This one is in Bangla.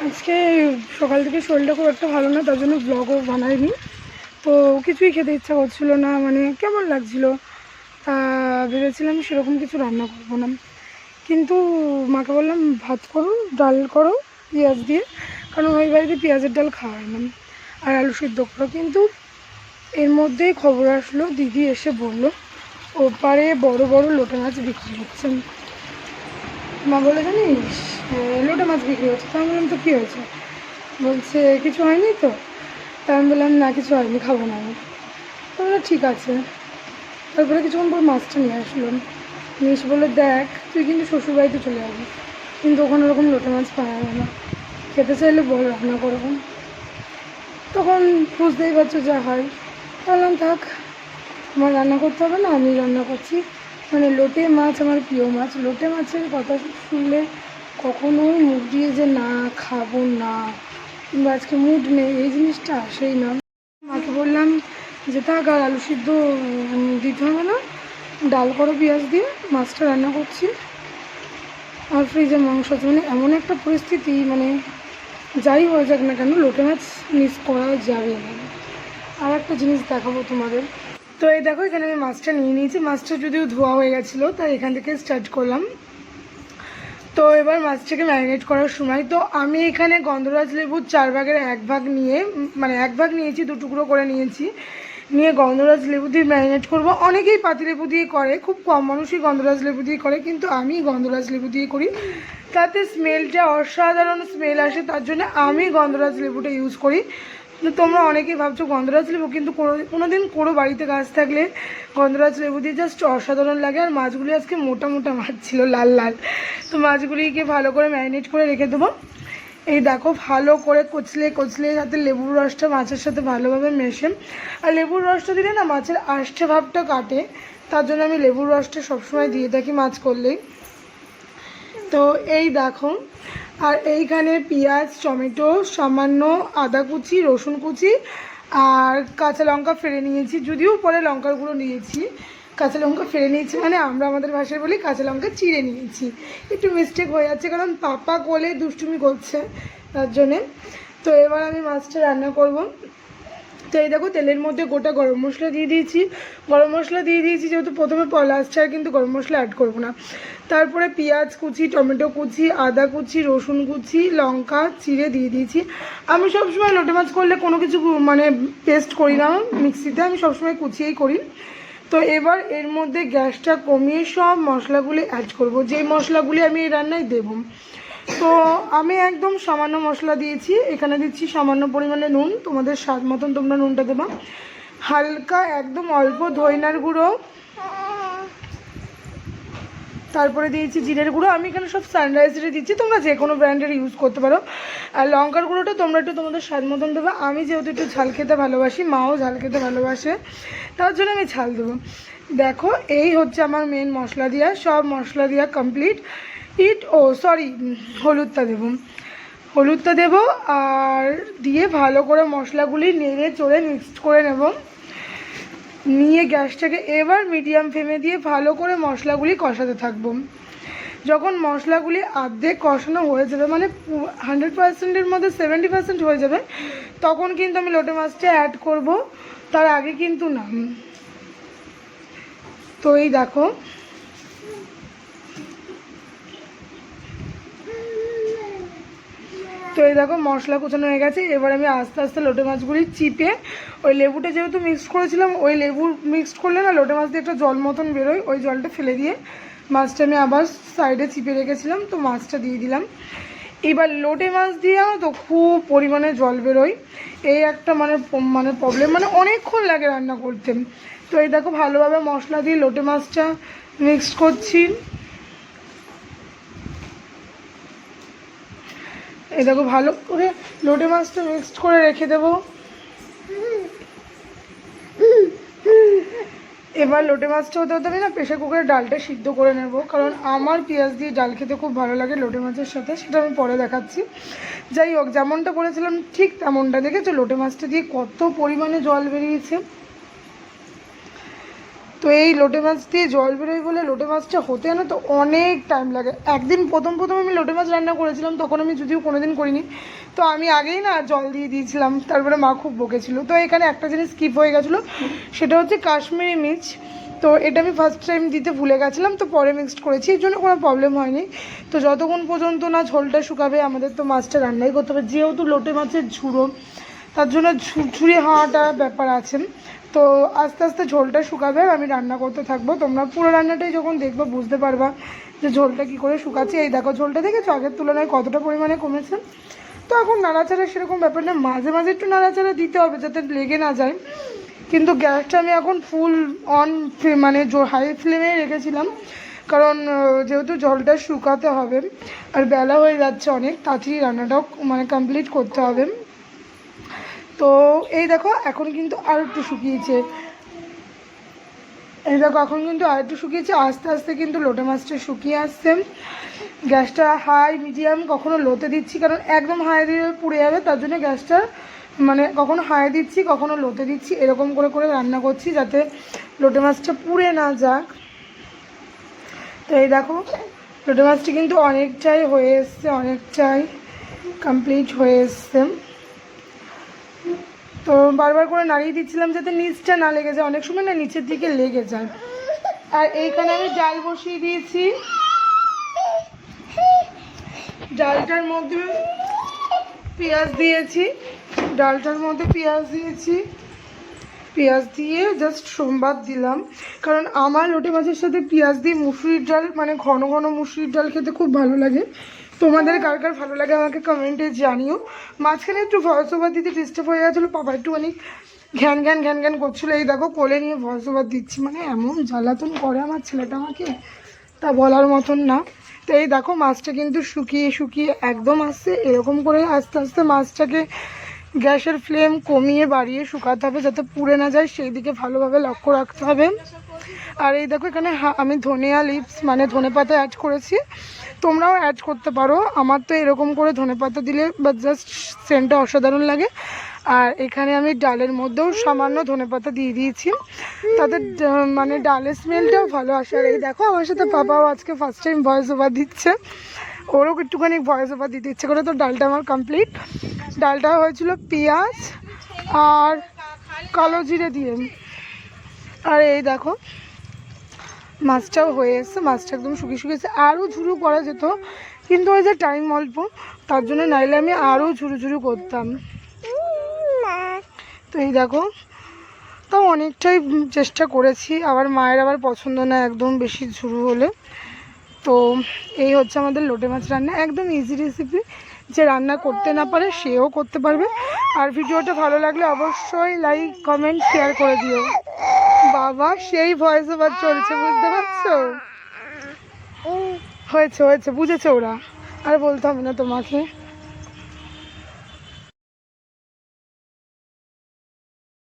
আজকে সকাল থেকে শরীরটা খুব একটা ভালো না, তার জন্য ব্লগও বানাইনি। তো কিছুই খেতে ইচ্ছা করছিল না, মানে কেমন লাগছিল। ভেবেছিলাম সেরকম কিছু রান্না করবো না, কিন্তু মাকে বললাম ভাত করো, ডাল করো পেঁয়াজ দিয়ে, কারণ ওই বাড়িতে পেঁয়াজের ডাল খাওয়া হয় না, আর আলু সিদ্ধ করো। কিন্তু এর মধ্যেই খবর আসলো, দিদি এসে বললো ওপারে বড় বড় লোটে মাছ বিক্রি হচ্ছে। মা বলে জানিস লোটে মাছ বিক্রি হচ্ছে। তো আমি বললাম তো কী হয়েছে? বলছে কিছু হয়নি তো। তা আমি বললাম না কিছু হয়নি, খাবো না আমি। তো বললাম ঠিক আছে। তারপরে কিছুক্ষণ পর মাছটা নিয়ে আসলাম। নিয়ে এসে বলে দেখ তুই কিন্তু শ্বশুরবাড়িতে চলে যাবি, কিন্তু ওখানে ওরকম লোটে মাছ পাওয়া যাবে না, খেতে চাইলে বল রান্না করবো। তখন বুঝতেই পারছো যা হয়। বললাম থাক, আমার রান্না করতে হবে না, আমি রান্না করছি। মানে লোটে মাছ আমার প্রিয় মাছ। লোটে মাছের কথা শুনলে কখনোই মুখ দিয়ে যে না খাবো না, কিংবা আজকে মুড নেই, এই জিনিসটা আসেই না। মাকে বললাম যে থাক, আর আলু সিদ্ধ দিতে হবে না, ডাল করো পেঁয়াজ দিয়ে, মাছটা রান্না করছি। আর ফ্রিজে মাংস আছে। মানে এমন একটা পরিস্থিতি, মানে যাই হয়ে যাক না কেন লোটে মাছ মিস করা যাবে না। আর একটা জিনিস দেখাবো তোমাদের। তো এই দেখো এখানে আমি মাছটা নিয়ে নিয়েছি। মাছটা যদিও ধোয়া হয়ে গেছিলো, তাই এখান থেকে স্টার্ট করলাম। তো এবার মাছটাকে ম্যারিনেট করার সময় তো আমি এখানে গন্ধরাজ লেবুর 4 ভাগের 1 ভাগ নিয়ে, মানে 1 ভাগ নিয়েছি, 2 টুকরো করে নিয়েছি। নিয়ে গন্ধরাজ লেবু দিয়ে ম্যারিনেট করবো। অনেকেই পাতিলেবু দিয়ে করে, খুব কম মানুষই গন্ধরাজ লেবু দিয়ে করে, কিন্তু আমি গন্ধরাজ লেবু দিয়ে করি। তাতে স্মেলটা অসাধারণ স্মেল আসে, তার জন্য আমি গন্ধরাজ লেবুটা ইউজ করি। তো তোমরা অনেকেই ভাবছো গন্ধরাজ লেবু, কিন্তু কোনো দিন কোনো বাড়িতে গাছ থাকলে গন্ধরাজ লেবু দিয়ে জাস্ট অসাধারণ লাগে। আর মাছগুলি আজকে মোটা মোটা মাছ ছিল, লাল লাল। তো মাছগুলিকে ভালো করে ম্যারিনেট করে রেখে দেবো। এই দেখো ভালো করে কচলে কচলে, যাতে লেবুর রসটা মাছের সাথে ভালোভাবে মেশে। আর লেবুর রসটা দিলে না মাছের আষ্টে ভাবটা কাটে, তার জন্য আমি লেবুর রসটা সবসময় দিয়ে থাকি মাছ করলেই। তো এই দেখো, আর এইখানে পেঁয়াজ, টমেটো, সামান্য আদা কুচি, রসুন কুচি আর কাঁচা লঙ্কা ফেলে নিয়েছি। যদিও পরে লঙ্কার গুঁড়ো নিয়েছি, কাঁচা লঙ্কা ফেলে নিয়েছি, মানে আমরা আমাদের ভাষায় বলি কাঁচা লঙ্কা চিড়ে নিয়েছি। একটু মিস্টেক হয়ে যাচ্ছে, কারণ পাপা কোলে দুষ্টুমি করছে তার জন্যে। তো এবার আমি মাছটা রান্না করব। তো এই দেখো তেলের মধ্যে গোটা গরম মশলা দিয়ে দিয়েছি। গরম মশলা দিয়ে দিয়েছি যেহেতু প্রথমে লাস্টে আর কিন্তু গরম মশলা অ্যাড করবো না। তারপরে পেঁয়াজ কুচি, টমেটো কুচি, আদা কুচি, রসুন কুচি, লঙ্কা চিড়ে দিয়ে দিয়েছি। আমি সবসময় লোটে মাছ করলে কোনো কিছু মানে পেস্ট করি না মিক্সিতে, আমি সবসময় কুচিয়েই করি। তো এবার এর মধ্যে গ্যাসটা কমিয়ে সব মশলাগুলি অ্যাড করব, যেই মশলাগুলি আমি এই রান্নায় দেবো। তো আমি একদম সামান্য মশলা দিয়েছি, এখানে দিচ্ছি সামান্য পরিমাণে নুন, তোমাদের স্বাদ মতন তোমরা নুনটা দেবা। হালকা একদম অল্প ধইনার গুঁড়ো, তারপরে দিয়েছি জিরের গুঁড়ো। আমি এখানে সব সানরাইজের দিচ্ছি, তোমরা যে কোনো ব্র্যান্ডের ইউজ করতে পারো। আর লঙ্কার গুঁড়োটা তোমরা একটু তোমাদের স্বাদ মতন দেবে। আমি যেহেতু একটু ঝাল খেতে ভালোবাসি, মাও ঝাল খেতে ভালোবাসে, তার জন্য আমি ঝাল দেবো। দেখো এই হচ্ছে আমার মেন মশলা দেওয়া, সব মশলা দেওয়া কমপ্লিট। হলুদটা দেবো, হলুদটা দেবো আর দিয়ে ভালো করে মশলাগুলি নেড়ে চড়ে মিক্সড করে নেব। নিয়ে গ্যাসটাকে এবার মিডিয়াম ফ্লেমে দিয়ে ভালো করে মশলাগুলি কষাতে থাকবো। যখন মশলাগুলি অর্ধেক কষানো হয়ে যাবে, মানে 100%-এর মধ্যে 70% হয়ে যাবে, তখন কিন্তু আমি লোটে মাছটা অ্যাড করব, তার আগে কিন্তু না। তো এই দেখো মশলা কুচানো হয়ে গেছে। এবার আমি আস্তে আস্তে লোটে মাছগুলি চিপে, ওই লেবুটা যেহেতু মিক্সড করেছিলাম, ওই লেবু মিক্সড করলে না লোটে মাছ দিয়ে একটা জল মতন বেরোয়, ওই জলটা ফেলে দিয়ে মাছটা আমি আবার সাইডে চিপে রেখেছিলাম, তো মাছটা দিয়ে দিলাম। এবার লোটে মাছ দিয়ে তো খুব পরিমাণে জল বেরোয়, এই একটা মানে প্রবলেম, মানে অনেকক্ষণ লাগে রান্না করতে। তো এই দেখো ভালোভাবে মশলা দিয়ে লোটে মাছটা মিক্সড করছি। এই দেখো ভালো করে লোটে মাছটা মিক্সড করে রেখে দেবো। এবার লোটে মাছটা হতে হতে আমি না প্রেশার কুকারে ডালটা সিদ্ধ করে নেব, কারণ আমার পেঁয়াজ দিয়ে ডাল খেতে খুব ভালো লাগে লোটে মাছের সাথে, সেটা আমি পরে দেখাচ্ছি। যাই হোক, যেমনটা করেছিলাম ঠিক তেমনটা। দেখেছো লোটে মাছটা দিয়ে কত পরিমাণে জল বেরিয়েছে। তো তো এই লোটে মাছ দিয়ে জল বেরোয় বলে লোটে মাছটা হতে না তো অনেক টাইম লাগে। একদিন প্রথম আমি লোটে মাছ রান্না করেছিলাম, তখন আমি যদিও কোনোদিন করিনি, তো আমি আগেই না জল দিয়ে দিয়েছিলাম, তারপরে মা খুব বকেছিল। তো এখানে একটা জিনিস স্কিপ হয়ে গেছিলো, সেটা হচ্ছে কাশ্মীরি মির্চ। তো এটা আমি ফার্স্ট টাইম দিতে ভুলে গেছিলাম, তো পরে মিক্সড করেছি, এর জন্য কোনো প্রবলেম হয়নি। তো যতক্ষণ পর্যন্ত না ঝোলটা শুকাবে আমাদের তো মাছটা রান্নাই করতে হবে, যেহেতু লোটে মাছের ঝুড়ো, তার জন্য ঝুরঝুরে হওয়াটা ব্যাপার আছে। তো আস্তে আস্তে ঝোলটা শুকাবে আর আমি রান্না করতে থাকবো। তোমরা পুরো রান্নাটাই যখন দেখবে বুঝতে পারবা যে ঝোলটা কী করে শুকাচ্ছে। এই দেখো ঝোলটা দেখেছো আগের তুলনায় কতটা পরিমাণে কমেছে। তো এখন নাড়াচাড়া সেরকম ব্যাপার না, মাঝে মাঝে একটু নাড়াচাড়া দিতে হবে যাতে লেগে না যায়। কিন্তু গ্যাসটা আমি এখন ফুল অন মানে হাই ফ্লেমে রেখেছিলাম, কারণ যেহেতু জলটা শুকাতে হবে আর বেলা হয়ে যাচ্ছে অনেক, তাড়াতাড়ি রান্নাটাও মানে কমপ্লিট করতে হবে। তো এই দেখো এখন কিন্তু আর একটু শুকিয়েছে, এই দেখো এখন কিন্তু আর একটু শুকিয়েছে, আস্তে আস্তে কিন্তু লোটে মাছটা শুকিয়ে আসছে। গ্যাসটা হাই মিডিয়াম কখনো লোতে দিচ্ছি, কারণ একদম হাই দিয়ে পুড়ে যাবে, তার জন্য গ্যাসটা মানে কখনো হাই দিচ্ছি কখনো লোতে দিচ্ছি, এরকম করে করে রান্না করছি যাতে লোটে মাছটা পুড়ে না যাক। তো এই দেখো লোটে মাছটি কিন্তু অনেকটাই হয়ে এসছে, অনেকটাই কমপ্লিট হয়ে এসছে। তো বারবার করে নাড়িয়ে দিচ্ছিলাম যাতে নিচটা না লেগে যায়, অনেক সময় না নিচের দিকে লেগে যায়। আর এইখানে আমি ডাল বসিয়ে দিয়েছি, ডালটার মধ্যে পেঁয়াজ দিয়েছি, ডালটার মধ্যে পেঁয়াজ দিয়েছি, পেঁয়াজ দিয়ে জাস্ট সোমবার দিলাম, কারণ আমার লোটে মাছের সাথে পেঁয়াজ দিয়ে মুসুরির ডাল মানে ঘন ঘন মুসুরির ডাল খেতে খুব ভালো লাগে। তোমাদের কার কার ভালো লাগে আমাকে কমেন্টে জানিও। মাঝখানে একটু ভয়েস ওভার দিতে ডিস্টার্ব হয়ে গেছিলো, পাপা একটুখানি ঘ্যান ঘ্যান ঘ্যান ঘ্যান করছিলো। এই দেখো কোলে নিয়ে ভয়েস ওভার দিচ্ছি, মানে এমন জ্বালাতন করে আমার ছেলেটা আমাকে, তা বলার মতন না। তো এই দেখো মাছটা কিন্তু শুকিয়ে শুকিয়ে একদম আসছে, এরকম করে আস্তে আস্তে মাছটাকে গ্যাসের ফ্লেম কমিয়ে বাড়িয়ে শুকাতে হবে যাতে পুড়ে না যায়, সেই দিকে ভালোভাবে লক্ষ্য রাখতে হবে। আর এই দেখো এখানে আমি ধনিয়া লিভস মানে ধনেপাতা অ্যাড করেছি, তোমরাও অ্যাড করতে পারো। আমার তো এরকম করে ধনেপাতা দিলে বা জাস্ট সেন্টটা অসাধারণ লাগে। আর এখানে আমি ডালের মধ্যেও সামান্য ধনেপাতা দিয়ে দিয়েছি, তাতে মানে ডালের স্মেলটাও ভালো আসে। আর এই দেখো আমার সাথে পাপাও আজকে ফার্স্ট টাইম ভয়েস ওভার দিচ্ছে, ওরও একটুখানি ভয়েস ওভার দিতে ইচ্ছে করে। তো ডালটা আমার কমপ্লিট, ডালটা হয়েছিল পেঁয়াজ আর কালো জিরে দিয়ে। আর এই দেখো মাছটাও হয়ে এসছে, মাছটা একদম শুকিয়ে শুকিয়েছে, আরও ঝুরু করা যেত কিন্তু ওই যে টাইম অল্প, তার জন্য নাইলে আমি আরও ঝুরু ঝুরু করতাম। তো এই দেখো তাও অনেকটাই চেষ্টা করেছি, আবার মায়ের আবার পছন্দ না একদম বেশি ঝুরু হলে। তো এই হচ্ছে আমাদের লোটে মাছ রান্না, একদম ইজি রেসিপি, যে রান্না করতে না পারে সেও করতে পারবে। আর ভিডিওটা ভালো লাগলে অবশ্যই লাইক কমেন্ট শেয়ার করে দিও। বাবা সেই ভয়েস ওভার চলছে, বুঝতে পারছো? হয়েছে হয়েছে বুঝেছে ওরা, আর বলতে হবে না তোমাকে।